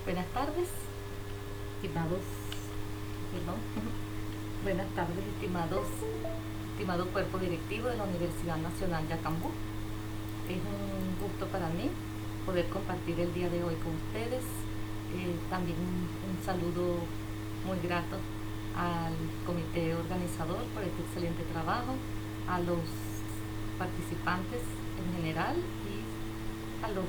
Buenas tardes, estimados, perdón, buenas tardes, estimado cuerpo directivo de la Universidad Nacional Yacambú. Es un gusto para mí poder compartir el día de hoy con ustedes. También un saludo muy grato al comité organizador por este excelente trabajo, a los participantes en general y a los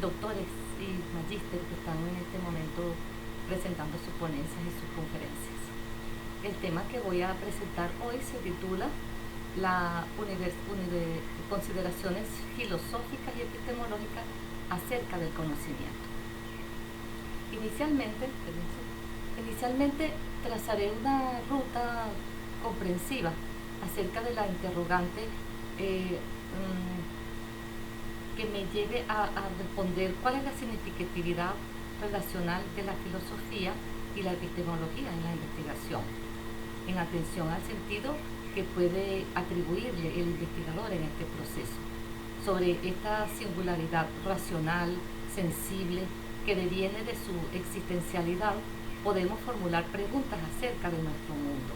doctores y magísteres que están en este momento presentando sus ponencias y sus conferencias. El tema que voy a presentar hoy se titula consideraciones filosóficas y epistemológicas acerca del conocimiento. Inicialmente trazaré una ruta comprensiva acerca de la interrogante que me lleve a responder cuál es la significatividad relacional de la filosofía y la epistemología en la investigación, en atención al sentido que puede atribuirle el investigador en este proceso. Sobre esta singularidad racional, sensible, que deviene de su existencialidad, podemos formular preguntas acerca de nuestro mundo,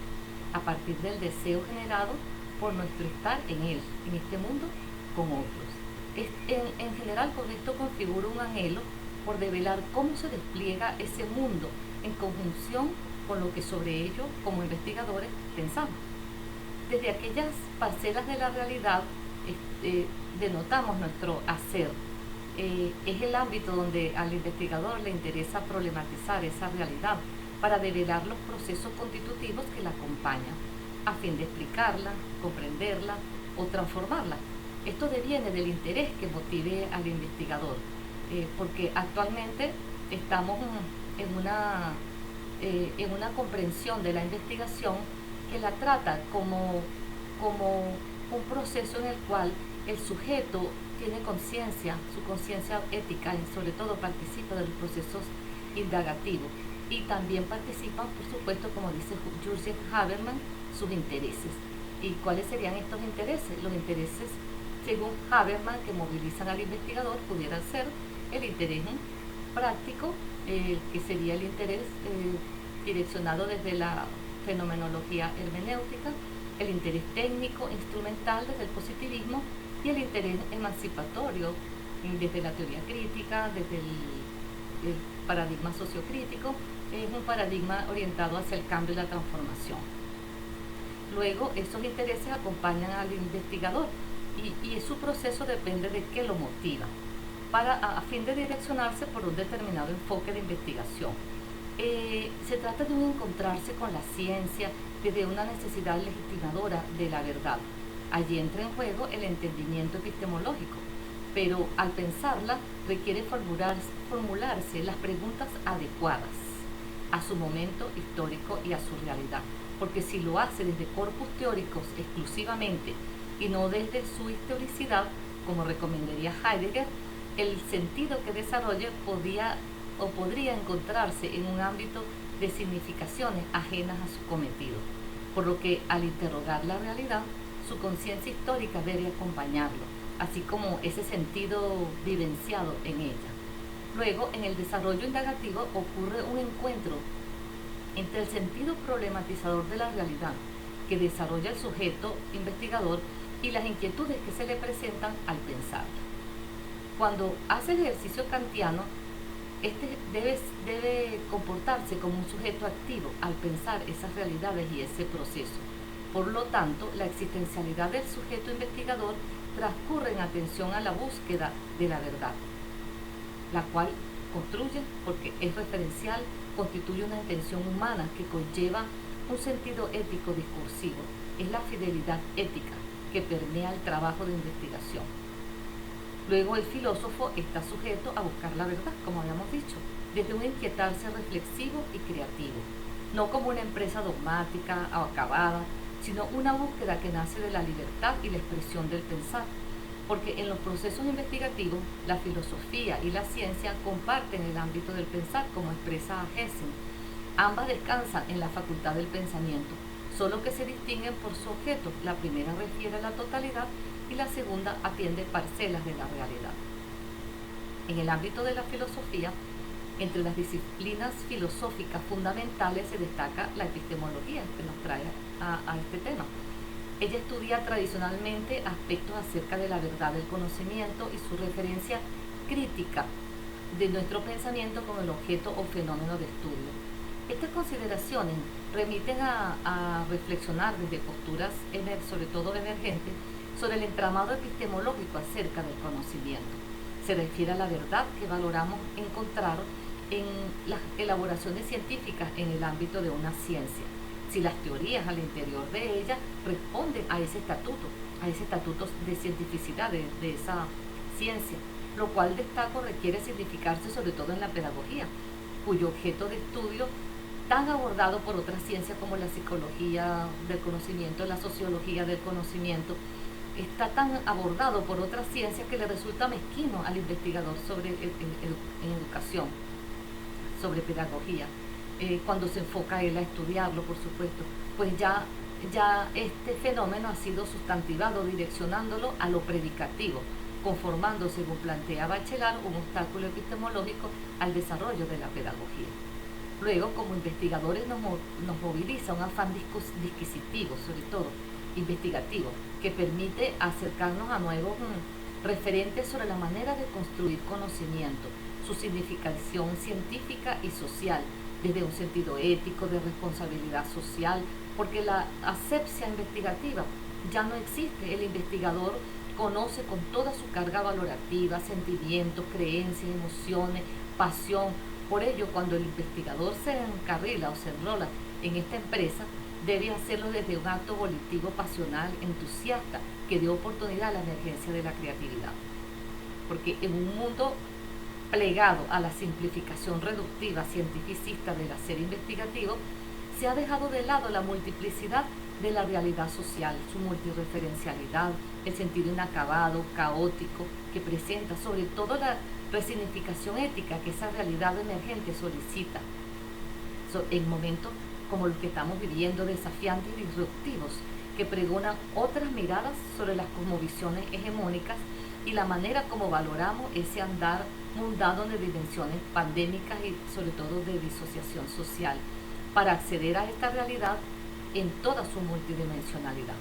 a partir del deseo generado por nuestro estar en él, en este mundo, con otros. En general, con esto configura un anhelo por develar cómo se despliega ese mundo en conjunción con lo que sobre ello, como investigadores, pensamos. Desde aquellas parcelas de la realidad denotamos nuestro hacer. Es el ámbito donde al investigador le interesa problematizar esa realidad para develar los procesos constitutivos que la acompañan, a fin de explicarla, comprenderla o transformarla. Esto deviene del interés que motive al investigador, porque actualmente estamos en una comprensión de la investigación que la trata como un proceso en el cual el sujeto tiene conciencia, su conciencia ética y sobre todo participa de los procesos indagativos y también participan, por supuesto, como dice Jürgen Habermas, sus intereses. ¿Y cuáles serían estos intereses? Los intereses, según Habermas, que movilizan al investigador pudieran ser el interés práctico, que sería el interés direccionado desde la fenomenología hermenéutica, el interés técnico, instrumental desde el positivismo y el interés emancipatorio desde la teoría crítica, desde el paradigma sociocrítico. Es un paradigma orientado hacia el cambio y la transformación. Luego, esos intereses acompañan al investigador y su proceso depende de qué lo motiva, a fin de direccionarse por un determinado enfoque de investigación. Se trata de un encontrarse con la ciencia desde una necesidad legitimadora de la verdad. Allí entra en juego el entendimiento epistemológico, pero al pensarla requiere formularse las preguntas adecuadas a su momento histórico y a su realidad, porque si lo hace desde corpus teóricos exclusivamente y no desde su historicidad, como recomendaría Heidegger, el sentido que desarrolle podría encontrarse en un ámbito de significaciones ajenas a su cometido, por lo que al interrogar la realidad, su conciencia histórica debe acompañarlo, así como ese sentido vivenciado en ella. Luego, en el desarrollo indagativo ocurre un encuentro entre el sentido problematizador de la realidad que desarrolla el sujeto investigador y las inquietudes que se le presentan al pensarla. Cuando hace el ejercicio kantiano, este debe comportarse como un sujeto activo al pensar esas realidades y ese proceso. Por lo tanto, la existencialidad del sujeto investigador transcurre en atención a la búsqueda de la verdad, la cual construye, porque es referencial, constituye una intención humana que conlleva un sentido ético discursivo. Es la fidelidad ética que permea el trabajo de investigación. Luego el filósofo está sujeto a buscar la verdad, como habíamos dicho, desde un inquietarse reflexivo y creativo, no como una empresa dogmática o acabada, sino una búsqueda que nace de la libertad y la expresión del pensar, porque en los procesos investigativos la filosofía y la ciencia comparten el ámbito del pensar, como expresa Hessing. Ambas descansan en la facultad del pensamiento, solo que se distinguen por su objeto. La primera refiere a la totalidad y la segunda atiende parcelas de la realidad. En el ámbito de la filosofía, entre las disciplinas filosóficas fundamentales se destaca la epistemología, que nos trae a este tema. Ella estudia tradicionalmente aspectos acerca de la verdad del conocimiento y su referencia crítica de nuestro pensamiento con el objeto o fenómeno de estudio. Estas consideraciones remiten a reflexionar desde posturas, sobre todo emergentes, sobre el entramado epistemológico acerca del conocimiento. Se refiere a la verdad que valoramos encontrar en las elaboraciones científicas en el ámbito de una ciencia, si las teorías al interior de ella responden a ese estatuto de cientificidad de esa ciencia, lo cual destaco requiere significarse sobre todo en la pedagogía, cuyo objeto de estudio, tan abordado por otras ciencias como la psicología del conocimiento, la sociología del conocimiento, está tan abordado por otras ciencias que le resulta mezquino al investigador en educación, sobre pedagogía, cuando se enfoca él a estudiarlo, por supuesto, pues ya este fenómeno ha sido sustantivado, direccionándolo a lo predicativo, conformando, según plantea Bachelard, un obstáculo epistemológico al desarrollo de la pedagogía. Luego, como investigadores nos moviliza un afán disquisitivo, sobre todo investigativo, que permite acercarnos a nuevos referentes sobre la manera de construir conocimiento, su significación científica y social, desde un sentido ético, de responsabilidad social, porque la asepsia investigativa ya no existe. El investigador conoce con toda su carga valorativa, sentimientos, creencias, emociones, pasión. Por ello, cuando el investigador se encarrila o se enrola en esta empresa, debe hacerlo desde un acto volitivo, pasional, entusiasta, que dé oportunidad a la emergencia de la creatividad. Porque en un mundo plegado a la simplificación reductiva cientificista del hacer investigativo, se ha dejado de lado la multiplicidad de la realidad social, su multireferencialidad, el sentido inacabado, caótico, que presenta, sobre todo la resignificación ética que esa realidad emergente solicita. En momentos como los que estamos viviendo, desafiantes y disruptivos, que pregonan otras miradas sobre las cosmovisiones hegemónicas y la manera como valoramos ese andar mundano de dimensiones pandémicas y sobre todo de disociación social, para acceder a esta realidad en toda su multidimensionalidad.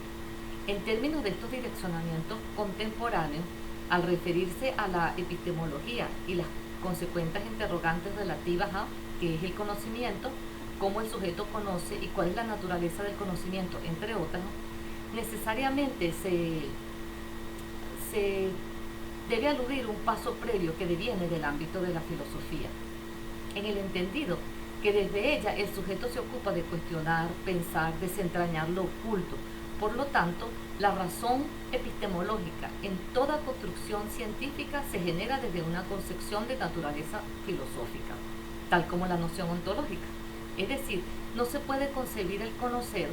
En términos de estos direccionamientos contemporáneos, al referirse a la epistemología y las consecuentes interrogantes relativas a qué es el conocimiento, cómo el sujeto conoce y cuál es la naturaleza del conocimiento, entre otras, necesariamente se debe aludir un paso previo que deviene del ámbito de la filosofía, en el entendido que desde ella el sujeto se ocupa de cuestionar, pensar, desentrañar lo oculto. Por lo tanto, la razón epistemológica en toda construcción científica se genera desde una concepción de naturaleza filosófica, tal como la noción ontológica. Es decir, no se puede concebir el conocer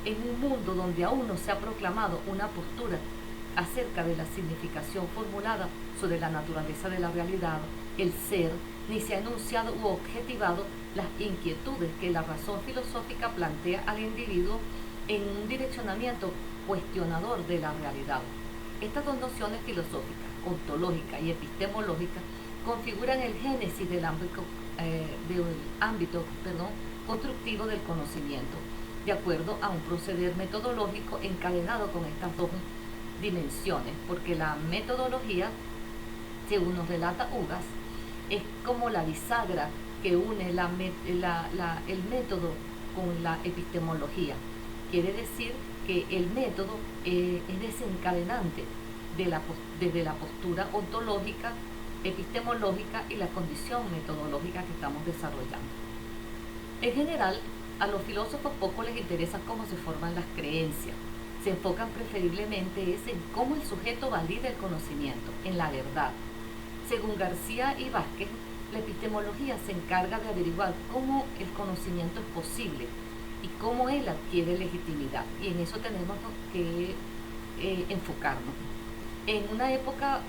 en un mundo donde aún no se ha proclamado una postura acerca de la significación formulada sobre la naturaleza de la realidad, el ser, ni se ha enunciado u objetivado las inquietudes que la razón filosófica plantea al individuo en un direccionamiento cuestionador de la realidad. Estas dos nociones filosóficas, ontológica y epistemológica, configuran el génesis del ámbito constructivo del conocimiento, de acuerdo a un proceder metodológico encadenado con estas dos dimensiones, porque la metodología, según nos relata Ugas, es como la bisagra que une el método con la epistemología. Quiere decir que el método es desencadenante desde la postura ontológica, epistemológica y la condición metodológica que estamos desarrollando. En general, a los filósofos poco les interesa cómo se forman las creencias. Se enfocan preferiblemente en cómo el sujeto valida el conocimiento, en la verdad. Según García y Vázquez, la epistemología se encarga de averiguar cómo el conocimiento es posible y cómo él adquiere legitimidad. Y en eso tenemos que enfocarnos. En una época,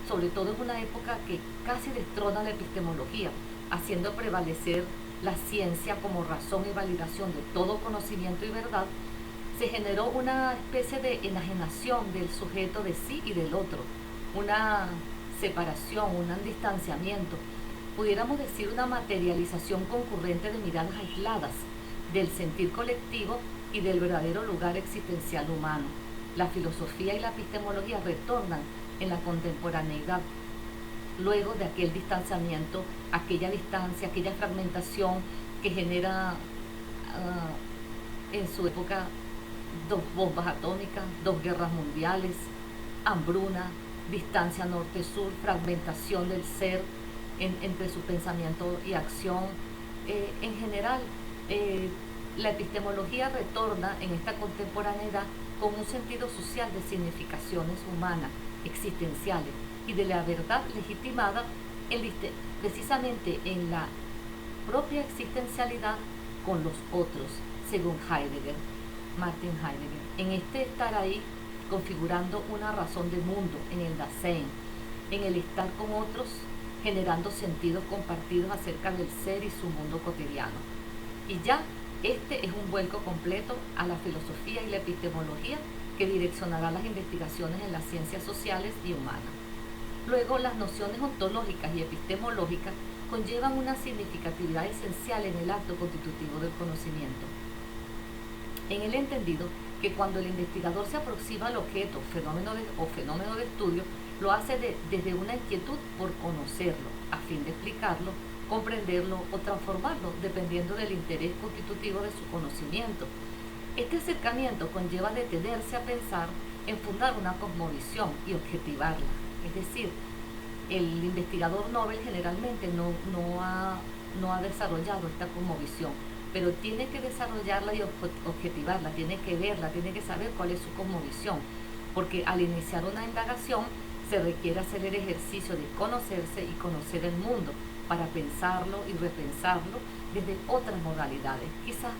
sobre todo en una época que casi destrona la epistemología, haciendo prevalecer la ciencia como razón y validación de todo conocimiento y verdad, se generó una especie de enajenación del sujeto de sí y del otro, una separación, un distanciamiento, pudiéramos decir una materialización concurrente de miradas aisladas del sentir colectivo y del verdadero lugar existencial humano. La filosofía y la epistemología retornan en la contemporaneidad, luego de aquel distanciamiento, aquella distancia, aquella fragmentación que genera en su época dos bombas atómicas, dos guerras mundiales, hambruna, distancia norte-sur, fragmentación del ser entre su pensamiento y acción. En general, la epistemología retorna en esta contemporaneidad con un sentido social de significaciones humanas, existenciales y de la verdad legitimada precisamente en la propia existencialidad con los otros, según Martin Heidegger. En este estar ahí, configurando una razón del mundo, en el Dasein, en el estar con otros, generando sentidos compartidos acerca del ser y su mundo cotidiano. Y ya este es un vuelco completo a la filosofía y la epistemología que direccionará las investigaciones en las ciencias sociales y humanas. Luego, las nociones ontológicas y epistemológicas conllevan una significatividad esencial en el acto constitutivo del conocimiento, en el entendido que cuando el investigador se aproxima al objeto, fenómeno de estudio, lo hace desde una inquietud por conocerlo, a fin de explicarlo, comprenderlo o transformarlo, dependiendo del interés constitutivo de su conocimiento. Este acercamiento conlleva detenerse a pensar en fundar una cosmovisión y objetivarla. Es decir, el investigador Nobel generalmente no ha desarrollado esta cosmovisión, pero tiene que desarrollarla y objetivarla, tiene que verla, tiene que saber cuál es su cosmovisión, porque al iniciar una indagación se requiere hacer el ejercicio de conocerse y conocer el mundo para pensarlo y repensarlo desde otras modalidades, quizás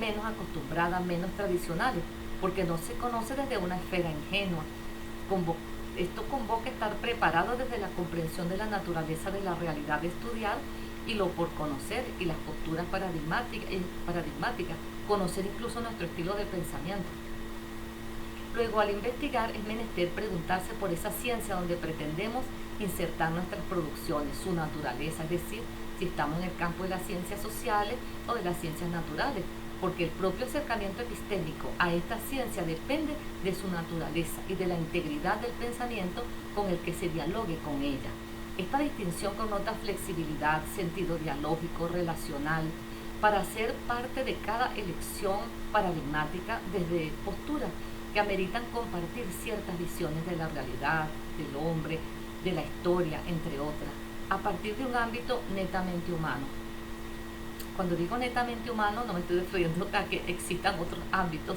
menos acostumbradas, menos tradicionales, porque no se conoce desde una esfera ingenua. Esto convoca estar preparado desde la comprensión de la naturaleza de la realidad de estudiar y lo por conocer y las posturas paradigmáticas, conocer incluso nuestro estilo de pensamiento. Luego, al investigar, es menester preguntarse por esa ciencia donde pretendemos insertar nuestras producciones, su naturaleza, es decir, si estamos en el campo de las ciencias sociales o de las ciencias naturales, porque el propio acercamiento epistémico a esta ciencia depende de su naturaleza y de la integridad del pensamiento con el que se dialogue con ella. Esta distinción connota flexibilidad, sentido dialógico, relacional, para ser parte de cada elección paradigmática desde posturas que ameritan compartir ciertas visiones de la realidad, del hombre, de la historia, entre otras, a partir de un ámbito netamente humano. Cuando digo netamente humano, no me estoy refiriendo a que existan otros ámbitos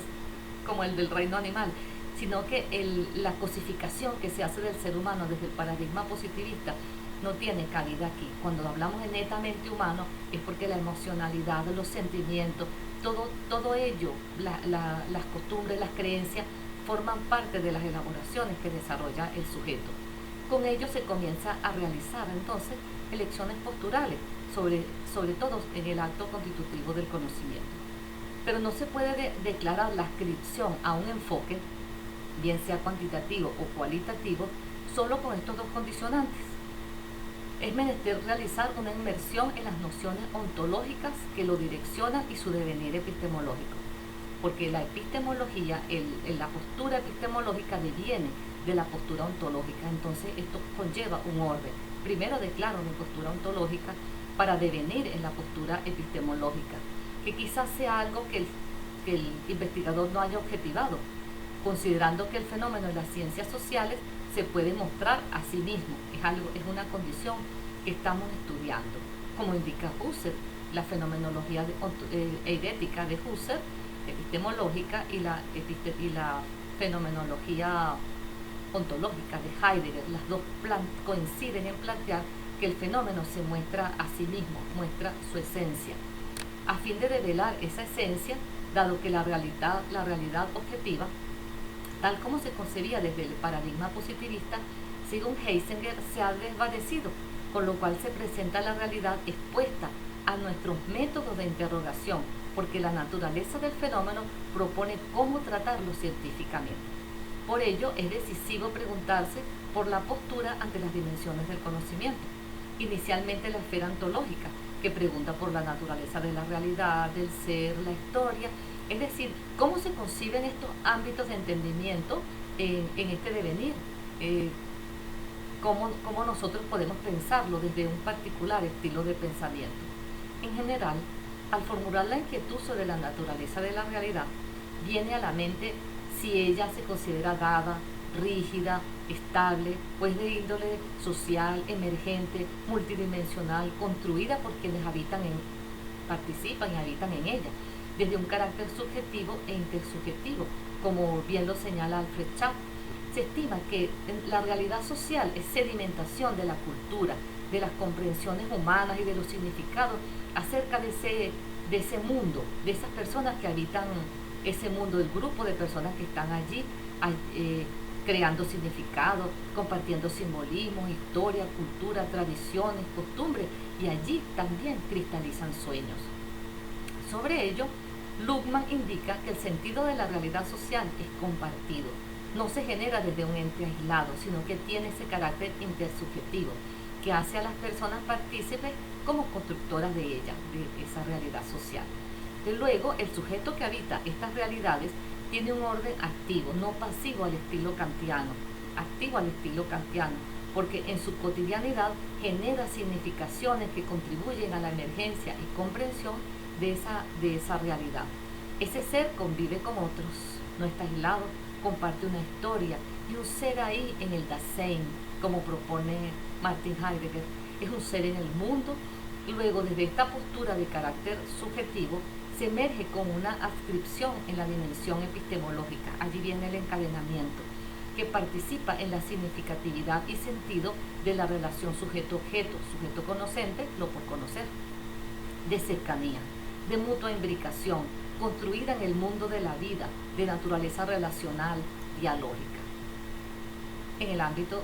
como el del reino animal, sino que la cosificación que se hace del ser humano desde el paradigma positivista no tiene cabida aquí. Cuando hablamos de netamente humano es porque la emocionalidad, los sentimientos, todo ello, las costumbres, las creencias, forman parte de las elaboraciones que desarrolla el sujeto. Con ello se comienza a realizar entonces elecciones posturales, sobre todo en el acto constitutivo del conocimiento. Pero no se puede declarar la adscripción a un enfoque, bien sea cuantitativo o cualitativo, solo con estos dos condicionantes. Es menester realizar una inmersión en las nociones ontológicas que lo direccionan y su devenir epistemológico, porque la epistemología, la postura epistemológica deviene de la postura ontológica. Entonces esto conlleva un orden. Primero declaro mi postura ontológica para devenir en la postura epistemológica, que quizás sea algo que el investigador no haya objetivado, considerando que el fenómeno de las ciencias sociales se puede mostrar a sí mismo, es una condición que estamos estudiando. Como indica Husserl, la fenomenología eidética de Husserl, epistemológica, y la fenomenología ontológica de Heidegger, las dos coinciden en plantear que el fenómeno se muestra a sí mismo, muestra su esencia. A fin de develar esa esencia, dado que la realidad objetiva, tal como se concebía desde el paradigma positivista, según Heisinger, se ha desvanecido, con lo cual se presenta la realidad expuesta a nuestros métodos de interrogación, porque la naturaleza del fenómeno propone cómo tratarlo científicamente. Por ello, es decisivo preguntarse por la postura ante las dimensiones del conocimiento. Inicialmente la esfera ontológica, que pregunta por la naturaleza de la realidad, del ser, la historia, es decir, cómo se conciben estos ámbitos de entendimiento en este devenir, cómo nosotros podemos pensarlo desde un particular estilo de pensamiento. En general, al formular la inquietud sobre la naturaleza de la realidad, viene a la mente si ella se considera dada, rígida, estable, pues de índole social, emergente, multidimensional, construida por quienes participan y habitan en ella, desde un carácter subjetivo e intersubjetivo, como bien lo señala Alfred Schaff. Se estima que la realidad social es sedimentación de la cultura, de las comprensiones humanas y de los significados acerca de ese mundo, de esas personas que habitan ese mundo, el grupo de personas que están allí creando significados, compartiendo simbolismos, historia, cultura, tradiciones, costumbres, y allí también cristalizan sueños. Sobre ello, Luhmann indica que el sentido de la realidad social es compartido. No se genera desde un ente aislado, sino que tiene ese carácter intersubjetivo que hace a las personas partícipes como constructoras de ella, de esa realidad social. De luego, el sujeto que habita estas realidades tiene un orden activo, no pasivo al estilo kantiano, porque en su cotidianidad genera significaciones que contribuyen a la emergencia y comprensión de esa realidad. Ese ser convive con otros, no está aislado, comparte una historia y un ser ahí en el Dasein, como propone Martin Heidegger, es un ser en el mundo. Luego, desde esta postura de carácter subjetivo, se emerge con una adscripción en la dimensión epistemológica. Allí viene el encadenamiento, que participa en la significatividad y sentido de la relación sujeto-objeto, sujeto-conocente, lo por conocer, de cercanía, de mutua imbricación, construida en el mundo de la vida, de naturaleza relacional, dialógica, en el ámbito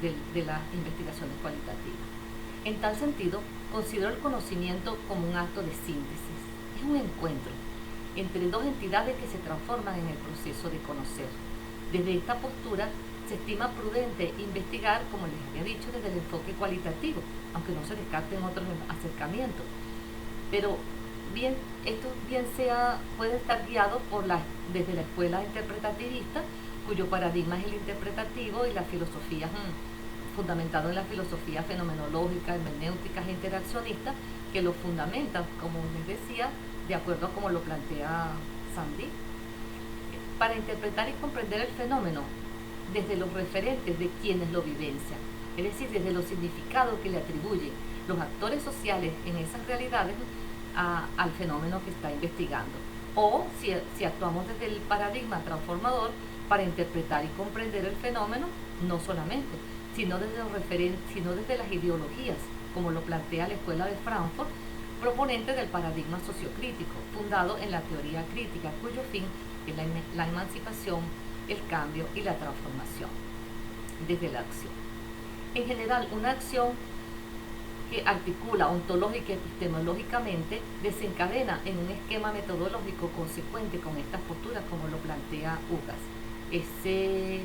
de las investigaciones cualitativas. En tal sentido, considero el conocimiento como un acto de síntesis. Es un encuentro entre dos entidades que se transforman en el proceso de conocer. Desde esta postura, se estima prudente investigar, como les había dicho, desde el enfoque cualitativo, aunque no se descarten otros acercamientos. Pero esto puede estar guiado desde la escuela interpretativista, cuyo paradigma es el interpretativo, y la filosofía fundamentado en la filosofía fenomenológica, hermenéutica e interaccionista, que lo fundamentan, como les decía, de acuerdo a como lo plantea Sandy, para interpretar y comprender el fenómeno desde los referentes de quienes lo vivencian, es decir, desde los significados que le atribuyen los actores sociales en esas realidades al fenómeno que está investigando. O si actuamos desde el paradigma transformador para interpretar y comprender el fenómeno, no solamente, sino desde las ideologías, como lo plantea la Escuela de Frankfurt, proponente del paradigma sociocrítico, fundado en la teoría crítica, cuyo fin es la emancipación, el cambio y la transformación desde la acción. En general, una acción que articula ontológica y epistemológicamente desencadena en un esquema metodológico consecuente con estas posturas, como lo plantea Ugas. Ese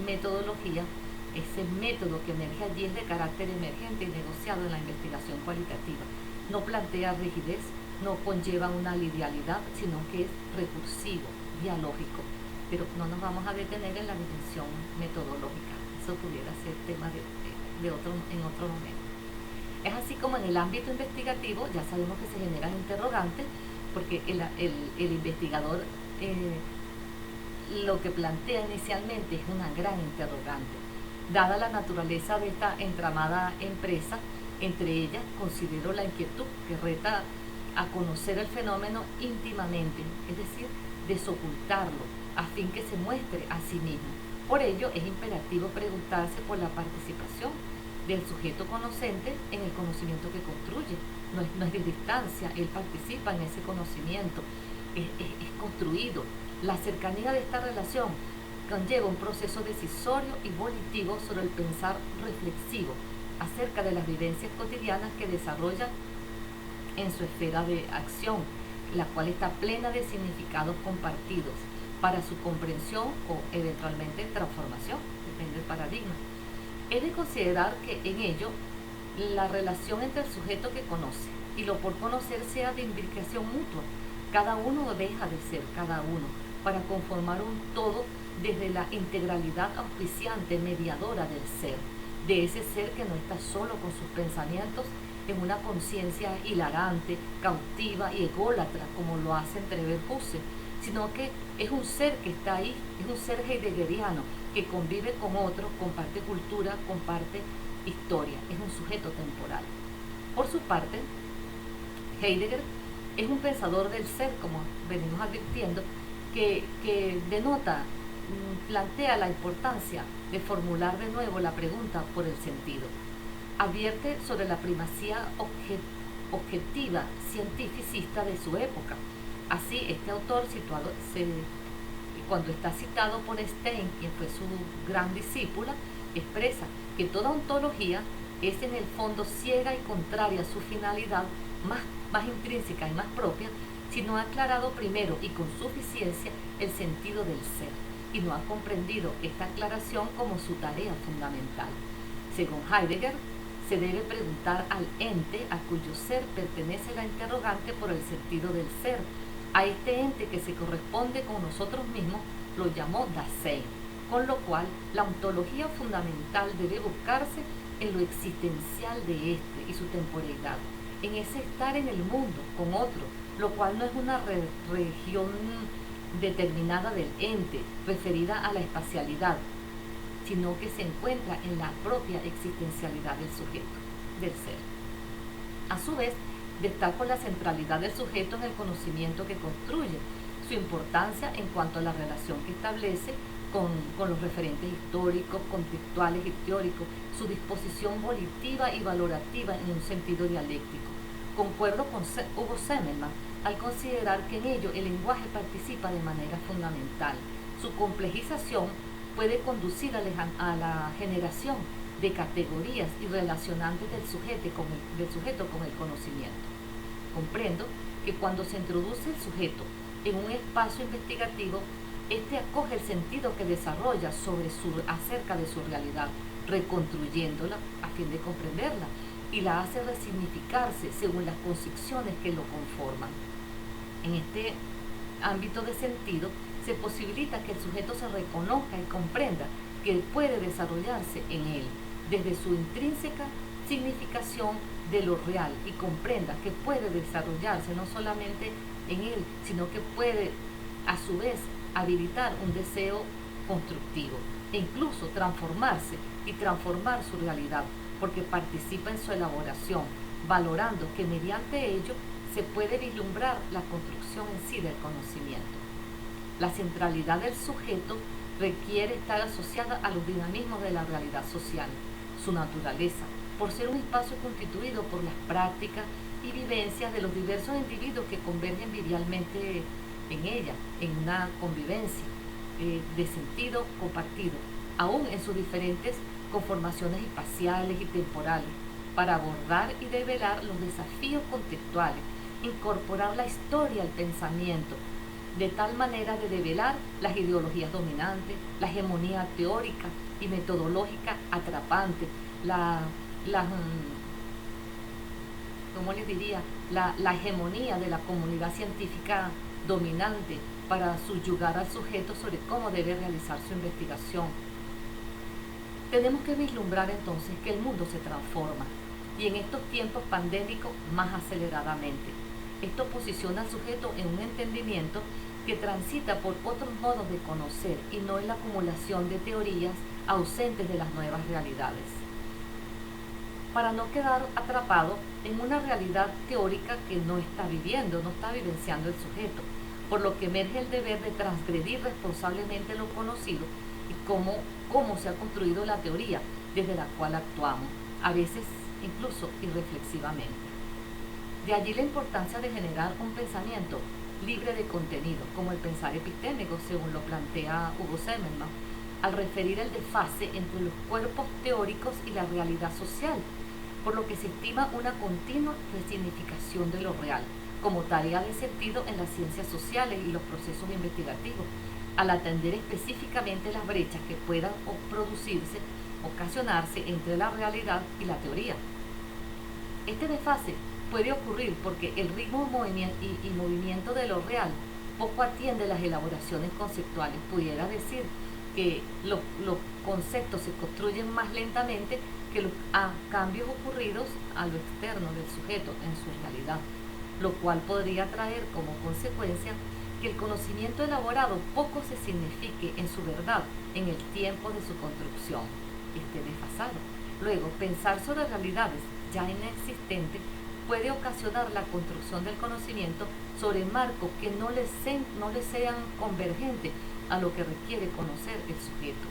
metodología, ese método que emerge allí es de carácter emergente y negociado en la investigación cualitativa. No plantea rigidez, no conlleva una linealidad, sino que es recursivo, dialógico. Pero no nos vamos a detener en la dimensión metodológica. Eso pudiera ser tema en otro momento. Es así como en el ámbito investigativo ya sabemos que se generan interrogantes, porque el investigador lo que plantea inicialmente es una gran interrogante. Dada la naturaleza de esta entramada empresa, entre ellas considero la inquietud que reta a conocer el fenómeno íntimamente, es decir, desocultarlo, a fin que se muestre a sí mismo. Por ello es imperativo preguntarse por la participación del sujeto conocente en el conocimiento que construye. No es de distancia, él participa en ese conocimiento, es construido. La cercanía de esta relación conlleva un proceso decisorio y volitivo sobre el pensar reflexivo acerca de las vivencias cotidianas que desarrolla en su esfera de acción, la cual está plena de significados compartidos para su comprensión o eventualmente transformación. depende del paradigma. Es de considerar que en ello la relación entre el sujeto que conoce y lo por conocer sea de implicación mutua. Cada uno deja de ser cada uno para conformar un todo desde la integralidad auspiciante, mediadora del ser, de ese ser que no está solo con sus pensamientos en una conciencia hilarante, cautiva y ególatra, como lo hace entrever Husserl, sino que es un ser que está ahí, es un ser heideggeriano, que convive con otros, comparte cultura, comparte historia, es un sujeto temporal. Por su parte, Heidegger es un pensador del ser, como venimos advirtiendo, que denota, plantea la importancia de formular de nuevo la pregunta por el sentido. Advierte sobre la primacía objetiva cientificista de su época. Así, este autor, cuando está citado por Stein, quien fue su gran discípula, expresa que toda ontología es en el fondo ciega y contraria a su finalidad más intrínseca y más propia, si no ha aclarado primero y con suficiencia el sentido del ser, y no ha comprendido esta aclaración como su tarea fundamental. Según Heidegger, se debe preguntar al ente a cuyo ser pertenece la interrogante por el sentido del ser. A este ente que se corresponde con nosotros mismos lo llamó Dasein, con lo cual la ontología fundamental debe buscarse en lo existencial de este y su temporalidad, en ese estar en el mundo con otro, lo cual no es una región determinada del ente, referida a la espacialidad, sino que se encuentra en la propia existencialidad del sujeto, del ser. A su vez, destaco la centralidad del sujeto en el conocimiento que construye, su importancia en cuanto a la relación que establece con los referentes históricos, contextuales y teóricos, su disposición volitiva y valorativa en un sentido dialéctico. Concuerdo con Hugo Semmelmann al considerar que en ello el lenguaje participa de manera fundamental. Su complejización puede conducir a la generación de categorías y relacionantes del sujeto con el conocimiento. Comprendo que cuando se introduce el sujeto en un espacio investigativo, este acoge el sentido que desarrolla acerca de su realidad, reconstruyéndola a fin de comprenderla, y la hace resignificarse según las concepciones que lo conforman. En este ámbito de sentido, se posibilita que el sujeto se reconozca y comprenda que puede desarrollarse en él, desde su intrínseca significación de lo real, y comprenda que puede desarrollarse no solamente en él, sino que puede a su vez habilitar un deseo constructivo e incluso transformarse y transformar su realidad, porque participa en su elaboración, valorando que mediante ello se puede vislumbrar la construcción en sí del conocimiento. La centralidad del sujeto requiere estar asociada a los dinamismos de la realidad social, su naturaleza, por ser un espacio constituido por las prácticas y vivencias de los diversos individuos que convergen vitalmente en ella, en una convivencia de sentido compartido, aún en sus diferentes conformaciones espaciales y temporales, para abordar y develar los desafíos contextuales, incorporar la historia al pensamiento, de tal manera de develar las ideologías dominantes, la hegemonía teórica y metodológica atrapante, ¿cómo les diría? La hegemonía de la comunidad científica dominante para subyugar al sujeto sobre cómo debe realizar su investigación. Tenemos que vislumbrar entonces que el mundo se transforma, y en estos tiempos pandémicos más aceleradamente. Esto posiciona al sujeto en un entendimiento que transita por otros modos de conocer y no en la acumulación de teorías ausentes de las nuevas realidades. Para no quedar atrapado en una realidad teórica que no está vivenciando el sujeto, por lo que emerge el deber de transgredir responsablemente lo conocido y cómo se ha construido la teoría desde la cual actuamos, a veces incluso irreflexivamente. De allí la importancia de generar un pensamiento libre de contenido, como el pensar epistémico, según lo plantea Hugo Semmelmann, al referir el desfase entre los cuerpos teóricos y la realidad social, por lo que se estima una continua resignificación de lo real, como tarea de sentido en las ciencias sociales y los procesos investigativos, al atender específicamente las brechas que puedan ocasionarse entre la realidad y la teoría. Este desfase puede ocurrir porque el ritmo y movimiento de lo real poco atiende las elaboraciones conceptuales. Pudiera decir que los conceptos se construyen más lentamente que los cambios ocurridos a lo externo del sujeto en su realidad, lo cual podría traer como consecuencia que el conocimiento elaborado poco se signifique en su verdad en el tiempo de su construcción, esté desfasado. Luego, pensar sobre realidades ya inexistentes puede ocasionar la construcción del conocimiento sobre marcos que no le sean convergentes a lo que requiere conocer el sujeto.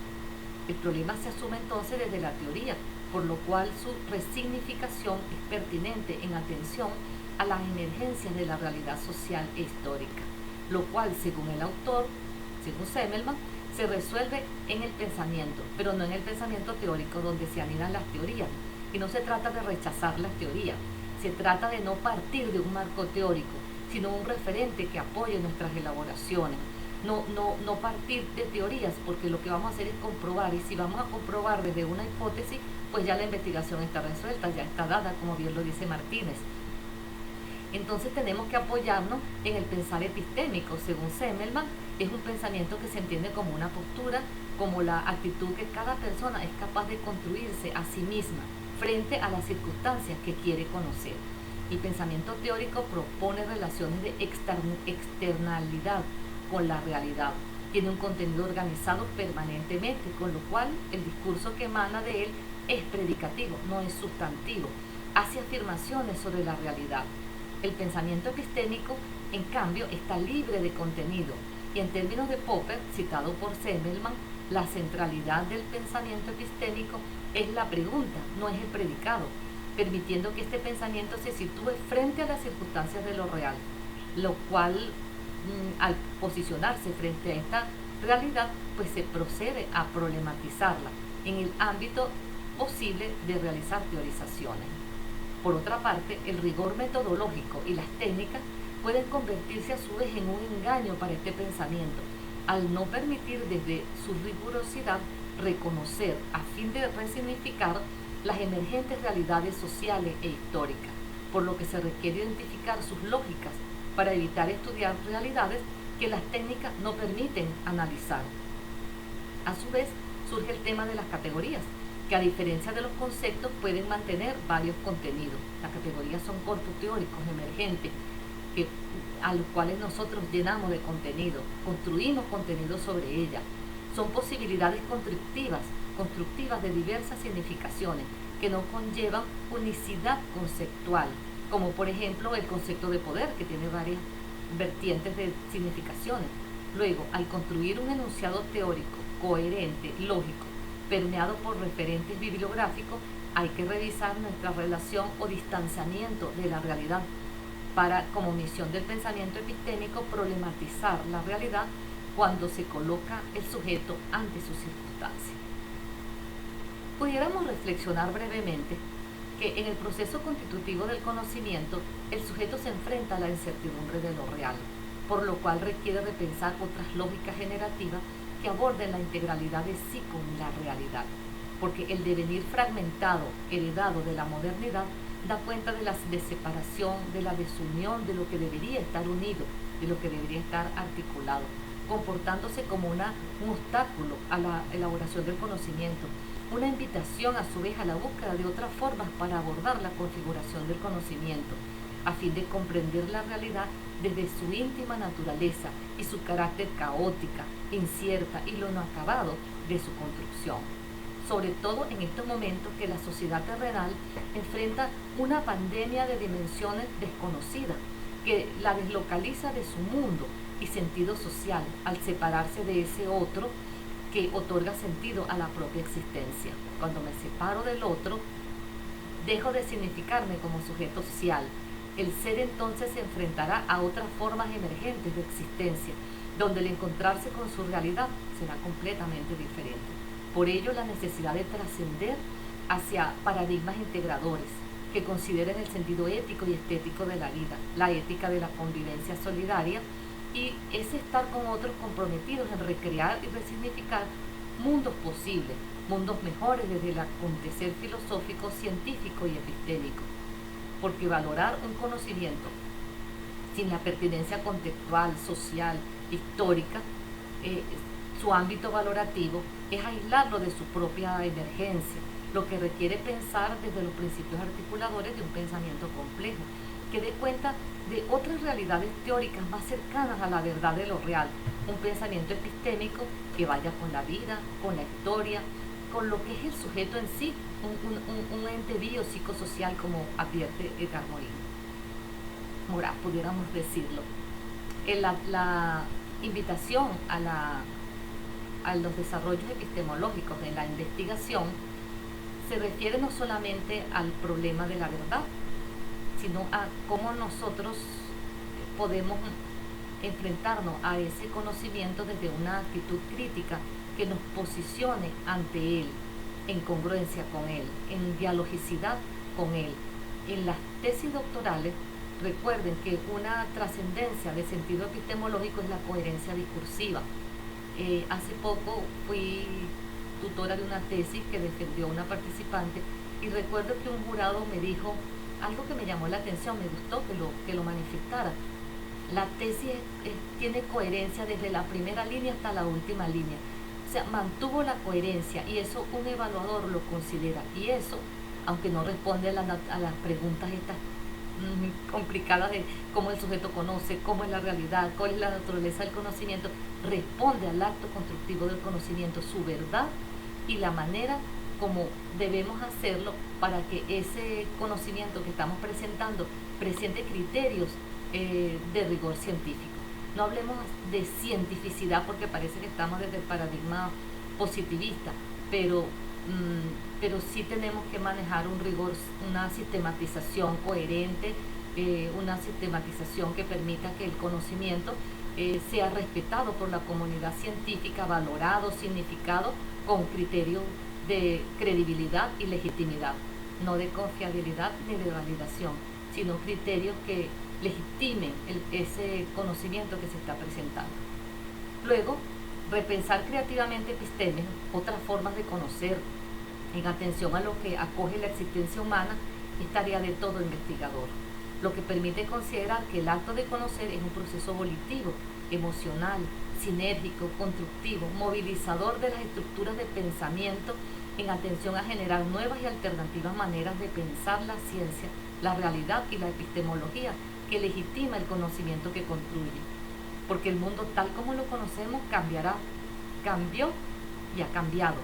El problema se asume entonces desde la teoría, por lo cual su resignificación es pertinente en atención a las emergencias de la realidad social e histórica, lo cual, según el autor, según Semmelmann, se resuelve en el pensamiento, pero no en el pensamiento teórico donde se anidan las teorías. Y no se trata de rechazar las teorías, se trata de no partir de un marco teórico, sino un referente que apoye nuestras elaboraciones. No partir de teorías, porque lo que vamos a hacer es comprobar, y si vamos a comprobar desde una hipótesis, pues ya la investigación está resuelta, ya está dada, como bien lo dice Martínez. Entonces tenemos que apoyarnos en el pensar epistémico. Según Semmelmann, es un pensamiento que se entiende como una postura, como la actitud que cada persona es capaz de construirse a sí misma frente a las circunstancias que quiere conocer. El pensamiento teórico propone relaciones de externalidad con la realidad. Tiene un contenido organizado permanentemente, con lo cual el discurso que emana de él es predicativo, no es sustantivo. Hace afirmaciones sobre la realidad. El pensamiento epistémico, en cambio, está libre de contenido. Y en términos de Popper, citado por Semmelmann, la centralidad del pensamiento epistémico es la pregunta, no es el predicado, permitiendo que este pensamiento se sitúe frente a las circunstancias de lo real, lo cual, al posicionarse frente a esta realidad, pues se procede a problematizarla en el ámbito posible de realizar teorizaciones. Por otra parte, el rigor metodológico y las técnicas pueden convertirse a su vez en un engaño para este pensamiento, al no permitir desde su rigurosidad reconocer, a fin de resignificar, las emergentes realidades sociales e históricas, por lo que se requiere identificar sus lógicas para evitar estudiar realidades que las técnicas no permiten analizar. A su vez, surge el tema de las categorías, que a diferencia de los conceptos pueden mantener varios contenidos. Las categorías son corpus teóricos emergentes, a los cuales nosotros llenamos de contenido, construimos contenido sobre ellas. Son posibilidades constructivas de diversas significaciones que no conllevan unicidad conceptual, como por ejemplo el concepto de poder, que tiene varias vertientes de significaciones. Luego, al construir un enunciado teórico, coherente, lógico, permeado por referentes bibliográficos, hay que revisar nuestra relación o distanciamiento de la realidad para, como misión del pensamiento epistémico, problematizar la realidad cuando se coloca el sujeto ante sus circunstancias. Pudiéramos reflexionar brevemente que en el proceso constitutivo del conocimiento, el sujeto se enfrenta a la incertidumbre de lo real, por lo cual requiere repensar otras lógicas generativas que aborden la integralidad de sí con la realidad, porque el devenir fragmentado, heredado de la modernidad, da cuenta de la separación, de la desunión de lo que debería estar unido, de lo que debería estar articulado, comportándose como un obstáculo a la elaboración del conocimiento, una invitación a su vez a la búsqueda de otras formas para abordar la configuración del conocimiento, a fin de comprender la realidad desde su íntima naturaleza y su carácter caótica, incierta y lo no acabado de su construcción. Sobre todo en estos momentos que la sociedad terrenal enfrenta una pandemia de dimensiones desconocidas que la deslocaliza de su mundo y sentido social al separarse de ese otro que otorga sentido a la propia existencia. Cuando me separo del otro, dejo de significarme como sujeto social. El ser entonces se enfrentará a otras formas emergentes de existencia, donde el encontrarse con su realidad será completamente diferente. Por ello, la necesidad de trascender hacia paradigmas integradores que consideren el sentido ético y estético de la vida, la ética de la convivencia solidaria y es estar con otros comprometidos en recrear y resignificar mundos posibles, mundos mejores desde el acontecer filosófico, científico y epistémico. Porque valorar un conocimiento sin la pertinencia contextual, social, histórica, su ámbito valorativo, es aislarlo de su propia emergencia, lo que requiere pensar desde los principios articuladores de un pensamiento complejo, que dé cuenta de otras realidades teóricas más cercanas a la verdad de lo real, un pensamiento epistémico que vaya con la vida, con la historia, con lo que es el sujeto en sí, un ente biopsicosocial, como advierte Edgar Morin, pudiéramos decirlo. La invitación a los desarrollos epistemológicos en la investigación se refiere no solamente al problema de la verdad, sino a cómo nosotros podemos enfrentarnos a ese conocimiento desde una actitud crítica que nos posicione ante él, en congruencia con él, en dialogicidad con él. En las tesis doctorales, recuerden que una trascendencia de sentido epistemológico es la coherencia discursiva. Hace poco fui tutora de una tesis que defendió una participante y recuerdo que un jurado me dijo algo que me llamó la atención, me gustó que lo manifestara. La tesis tiene coherencia desde la primera línea hasta la última línea. O sea, mantuvo la coherencia y eso un evaluador lo considera. Y eso, aunque no responde a las preguntas estas complicadas de cómo el sujeto conoce, cómo es la realidad, cuál es la naturaleza del conocimiento, responde al acto constructivo del conocimiento, su verdad y la manera como debemos hacerlo para que ese conocimiento que estamos presentando presente criterios de rigor científico. No hablemos de cientificidad porque parece que estamos desde el paradigma positivista, pero sí tenemos que manejar un rigor, una sistematización coherente, una sistematización que permita que el conocimiento sea respetado por la comunidad científica, valorado, significado, con criterios de credibilidad y legitimidad, no de confiabilidad ni de validación, sino criterios que legitimen ese conocimiento que se está presentando. Luego, repensar creativamente epistemes, otras formas de conocer, en atención a lo que acoge la existencia humana, es tarea de todo investigador, lo que permite considerar que el acto de conocer es un proceso volitivo, emocional, sinérgico, constructivo, movilizador de las estructuras de pensamiento en atención a generar nuevas y alternativas maneras de pensar la ciencia, la realidad y la epistemología que legitima el conocimiento que construye. Porque el mundo tal como lo conocemos cambiará, cambió y ha cambiado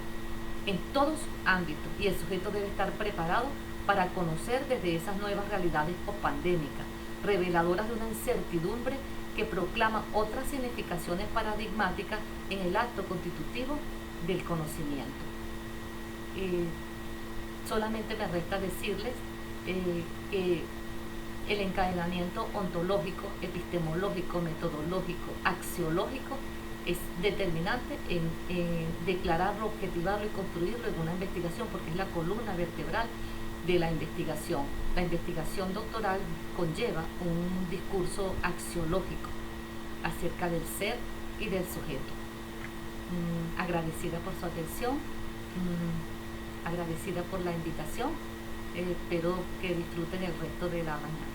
en todos ámbitos y el sujeto debe estar preparado para conocer desde esas nuevas realidades pospandémicas, reveladoras de una incertidumbre que proclama otras significaciones paradigmáticas en el acto constitutivo del conocimiento. Solamente me resta decirles que el encadenamiento ontológico, epistemológico, metodológico, axiológico es determinante en declararlo, objetivarlo y construirlo en una investigación, porque es la columna vertebral de la investigación. La investigación doctoral conlleva un discurso axiológico acerca del ser y del sujeto. Agradecida por su atención, agradecida por la invitación, espero que disfruten el resto de la mañana.